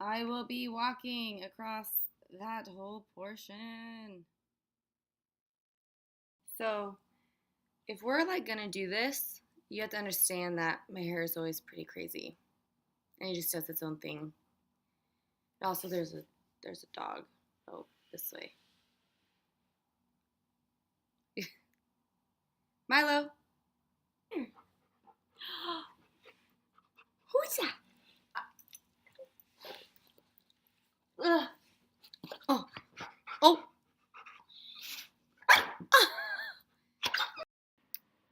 I will be walking across that whole portion. So, if we're like gonna do this, you have to understand that my hair is always pretty crazy, and it just does its own thing. Also, there's a dog. Oh, this way, Milo. Here. Who's that? Ugh. Oh, oh.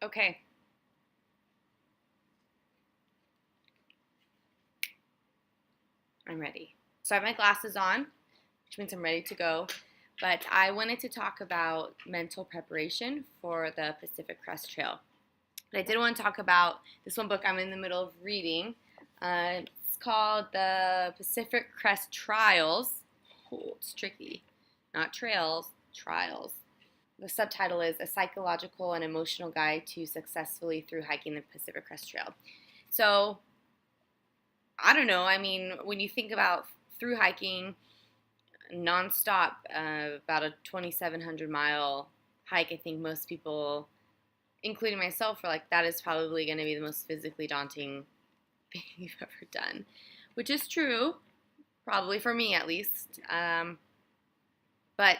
Okay. I'm ready. So I have my glasses on, which means I'm ready to go. But I wanted to talk about mental preparation for the Pacific Crest Trail. But I did want to talk about this one book I'm in the middle of reading. It's called The Pacific Crest Trials. Oh, it's tricky. Not trails, trials. The subtitle is A Psychological and Emotional Guide to Successfully Through Hiking the Pacific Crest Trail. So, I don't know. I mean, when you think about through hiking nonstop, about a 2,700-mile hike, I think most people, including myself, are like, that is probably going to be the most physically daunting thing you've ever done, which is true, probably for me at least. But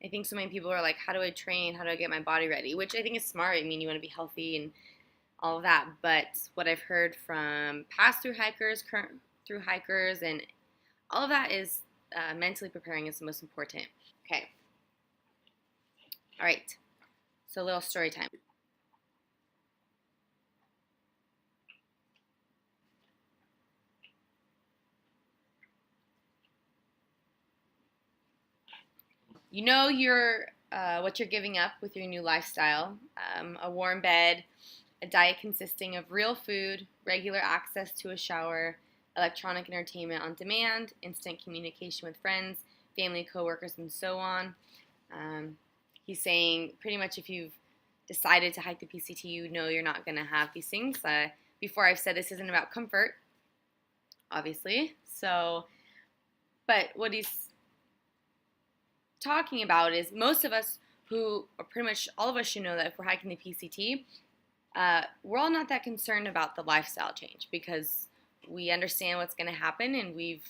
I think so many people are like, how do I train? How do I get my body ready? Which I think is smart. I mean, you want to be healthy and all of that. But what I've heard from past through hikers, current through hikers, and all of that is mentally preparing is the most important. Okay. All right. So a little story time. You know what you're giving up with your new lifestyle: a warm bed, a diet consisting of real food, regular access to a shower, electronic entertainment on demand, instant communication with friends, family, coworkers, and so on. Um, he's saying pretty much if you've decided to hike the PCT, you know you're not going to have these things. Before I've said this isn't about comfort, obviously. So, but what he's talking about is most of us who, or pretty much all of us should know that if we're hiking the PCT, we're all not that concerned about the lifestyle change because we understand what's going to happen and we've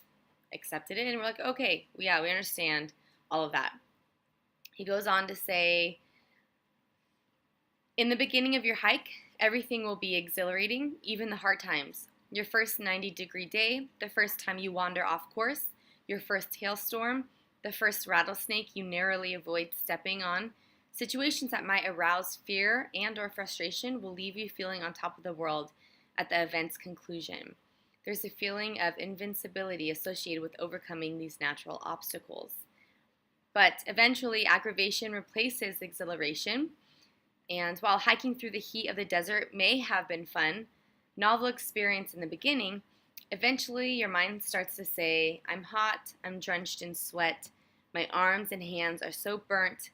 accepted it and we're like, okay, yeah, we understand all of that. He goes on to say, in the beginning of your hike, everything will be exhilarating, even the hard times. Your first 90-degree day, the first time you wander off course, your first hailstorm, the first rattlesnake you narrowly avoid stepping on. Situations that might arouse fear and or frustration will leave you feeling on top of the world at the event's conclusion. There's a feeling of invincibility associated with overcoming these natural obstacles. But eventually, aggravation replaces exhilaration. And while hiking through the heat of the desert may have been fun, novel experience in the beginning, eventually your mind starts to say, I'm hot, I'm drenched in sweat, my arms and hands are so burnt,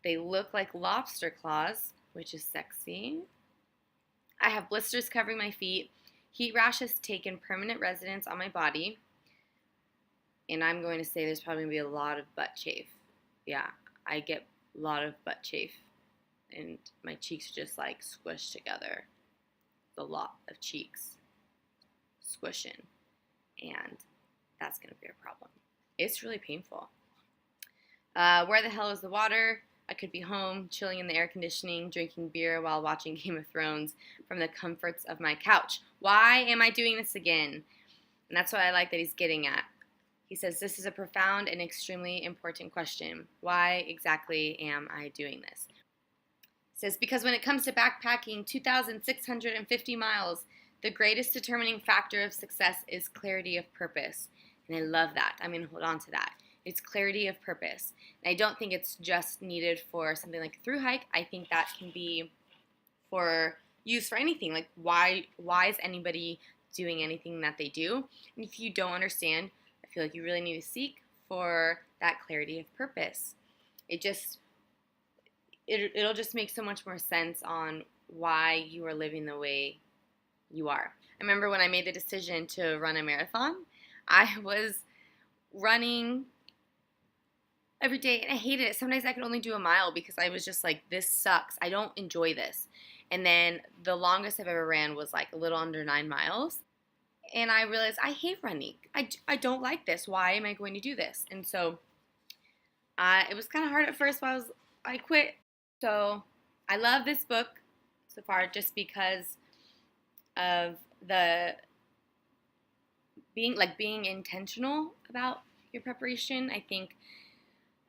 they look like lobster claws, which is sexy. I have blisters covering my feet, heat rash has taken permanent residence on my body, and I'm going to say there's probably going to be a lot of butt chafe. Yeah, I get a lot of butt chafe, and my cheeks are just like squished together. A lot of cheeks squishing, and that's going to be a problem. It's really painful. Where the hell is the water? I could be home, chilling in the air conditioning, drinking beer while watching Game of Thrones from the comforts of my couch. Why am I doing this again? And that's what I like that he's getting at. He says, this is a profound and extremely important question. Why exactly am I doing this? He says, because when it comes to backpacking 2,650 miles, the greatest determining factor of success is clarity of purpose. And I love that. I'm going to hold on to that. It's clarity of purpose. And I don't think it's just needed for something like a thru hike. I think that can be for use for anything. Like why is anybody doing anything that they do? And if you don't understand, I feel like you really need to seek for that clarity of purpose. It'll just make so much more sense on why you are living the way you are. I remember when I made the decision to run a marathon, I was running every day, and I hated it. Sometimes I could only do a mile because I was just like, this sucks. I don't enjoy this. And then the longest I've ever ran was like a little under 9 miles. And I realized I hate running. I don't like this. Why am I going to do this? And so it was kind of hard at first, but I quit. So I love this book so far just because of the being intentional about your preparation. I think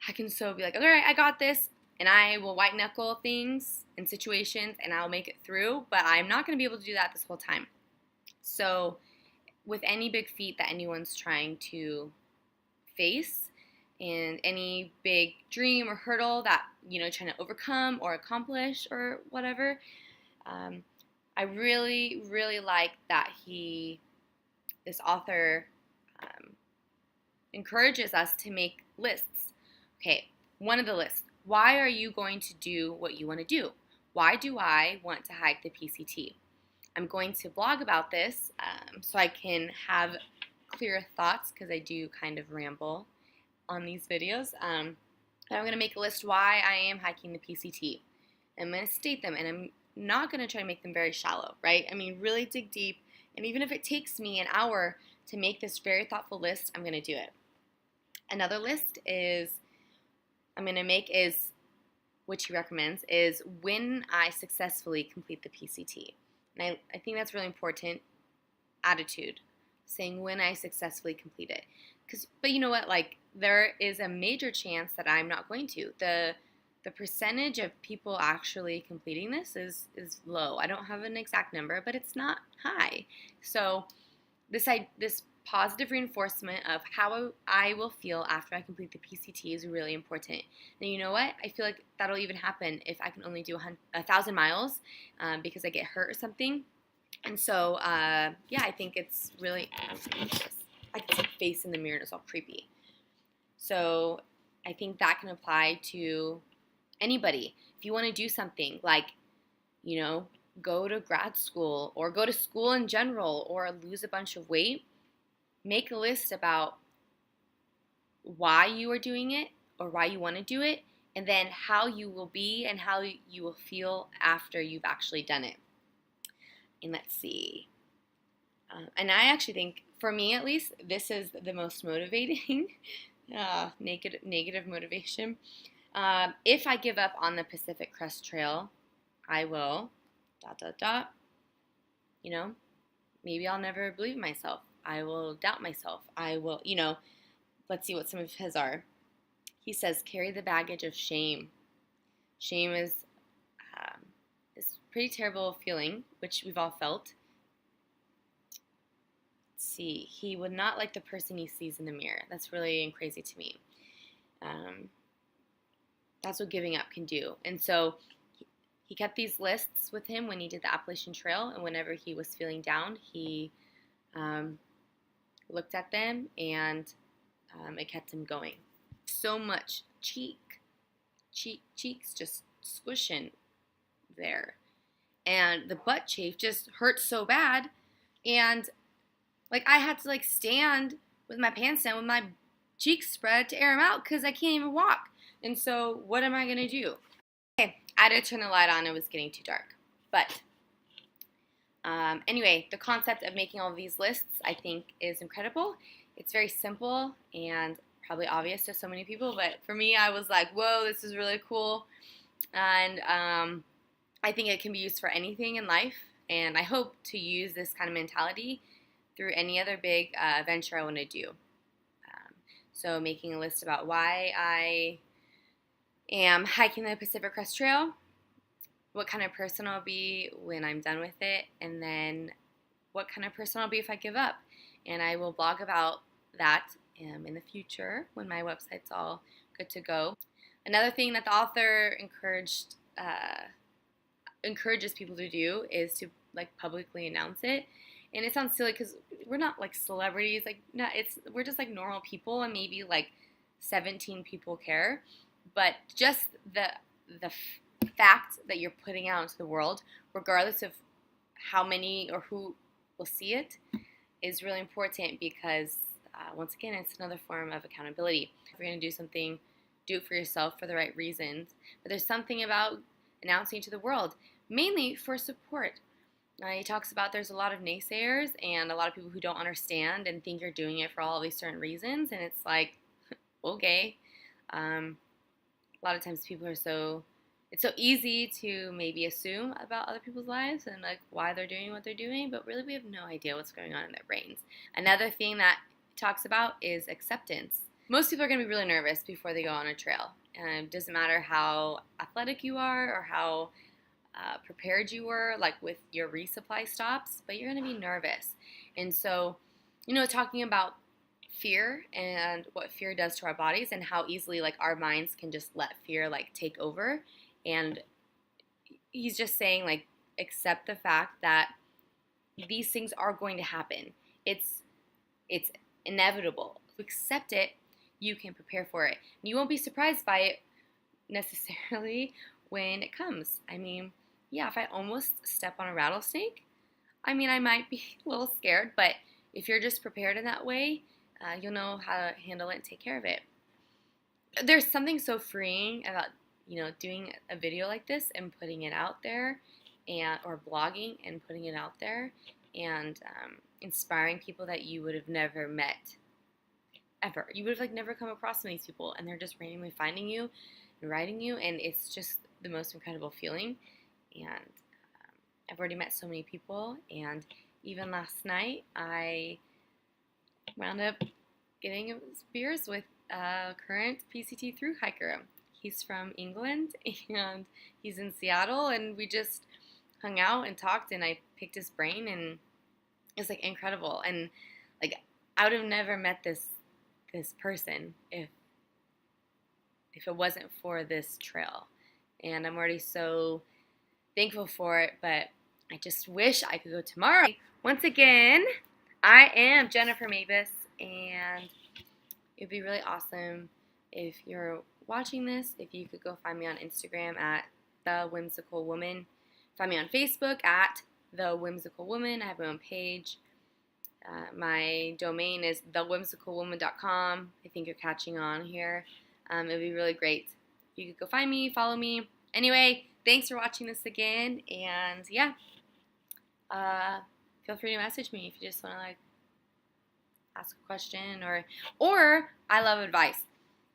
I can so be like, all right, I got this, and I will white knuckle things in situations and I'll make it through, but I'm not going to be able to do that this whole time. So with any big feat that anyone's trying to face and any big dream or hurdle that, trying to overcome or accomplish or whatever, I really, really like that this author encourages us to make lists. Okay, one of the lists. Why are you going to do what you want to do? Why do I want to hike the PCT? I'm going to blog about this so I can have clearer thoughts because I do kind of ramble on these videos. I'm going to make a list why I am hiking the PCT. I'm going to state them, and I'm not going to try to make them very shallow, right? I mean, really dig deep, and even if it takes me an hour to make this very thoughtful list, I'm going to do it. Another list which he recommends, is when I successfully complete the PCT. And I think that's really important attitude, saying when I successfully complete it. But you know what, there is a major chance that I'm not going to. The percentage of people actually completing this is low. I don't have an exact number, but it's not high. So this positive reinforcement of how I will feel after I complete the PCT is really important. And you know what? I feel like that'll even happen if I can only do 1,000 miles because I get hurt or something. And so, I think it's really, I can see a face in the mirror and it's all creepy. So I think that can apply to anybody. If you want to do something like, go to grad school or go to school in general or lose a bunch of weight, make a list about why you are doing it or why you want to do it, and then how you will be and how you will feel after you've actually done it. And let's see. And I actually think, for me at least, this is the most motivating, negative motivation. If I give up on the Pacific Crest Trail, I will, ... maybe I'll never believe in myself. I will doubt myself. I will, let's see what some of his are. He says, carry the baggage of shame. Shame is this pretty terrible feeling, which we've all felt. Let's see. He would not like the person he sees in the mirror. That's really crazy to me. That's what giving up can do. And so he kept these lists with him when he did the Appalachian Trail, and whenever he was feeling down, he looked at them, and it kept him going. So much cheeks just squishing there, and the butt chafe just hurt so bad, and I had to stand with my pants down with my cheeks spread to air them out because I can't even walk. And so what am I gonna do? Okay, I had to turn the light on. It was getting too dark, but anyway, the concept of making all of these lists, I think, is incredible. It's very simple and probably obvious to so many people, but for me, I was like, whoa, this is really cool. And I think it can be used for anything in life, and I hope to use this kind of mentality through any other big venture I want to do. So making a list about why I am hiking the Pacific Crest Trail, what kind of person I'll be when I'm done with it, and then what kind of person I'll be if I give up. And I will blog about that in the future when my website's all good to go. Another thing that the author encourages people to do is to publicly announce it. And it sounds silly because we're not celebrities. We're just normal people, and maybe 17 people care. But just the fact that you're putting out into the world, regardless of how many or who will see it, is really important because once again, it's another form of accountability. If you're going to do something, do it for yourself for the right reasons. But there's something about announcing to the world, mainly for support. He talks about there's a lot of naysayers and a lot of people who don't understand and think you're doing it for all these certain reasons. And it's like, okay. A lot of times people it's so easy to maybe assume about other people's lives and like why they're doing what they're doing, but really we have no idea what's going on in their brains. Another thing that it talks about is acceptance. Most people are going to be really nervous before they go on a trail. And it doesn't matter how athletic you are or how prepared you were, like with your resupply stops, but you're going to be nervous. And so, talking about fear and what fear does to our bodies and how easily like our minds can just let fear like take over. And he's just saying like accept the fact that these things are going to happen. It's inevitable. Accept it. You can prepare for it. You won't be surprised by it necessarily when it comes. I mean, yeah, if I almost step on a rattlesnake, I mean, I might be a little scared, but if you're just prepared in that way, you'll know how to handle it and take care of it. There's something so freeing about, doing a video like this and putting it out there, or blogging and putting it out there, and inspiring people that you would have never met, ever. You would have never come across some of these people, and they're just randomly finding you and writing you, and it's just the most incredible feeling. And I've already met so many people, and even last night I wound up getting beers with a current PCT thru-hiker. He's from England, and he's in Seattle, and we just hung out and talked, and I picked his brain, and it's incredible. And I would have never met this person if it wasn't for this trail. And I'm already so thankful for it, but I just wish I could go tomorrow. Once again, I am Jennifer Mavis, and it'd be really awesome if you're watching this, if you could go find me on Instagram at The Whimsical Woman. Find me on Facebook at The Whimsical Woman. I have my own page. My domain is thewhimsicalwoman.com. I think you're catching on here. It'd be really great if you could go find me, follow me. Anyway, thanks for watching this again, and yeah, feel free to message me if you just want to ask a question, or I love advice.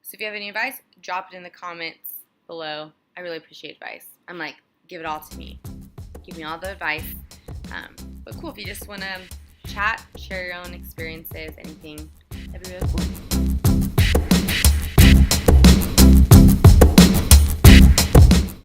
So if you have any advice, drop it in the comments below. I really appreciate advice. I'm give it all to me. Give me all the advice. But cool, if you just want to chat, share your own experiences, anything, that'd be really cool.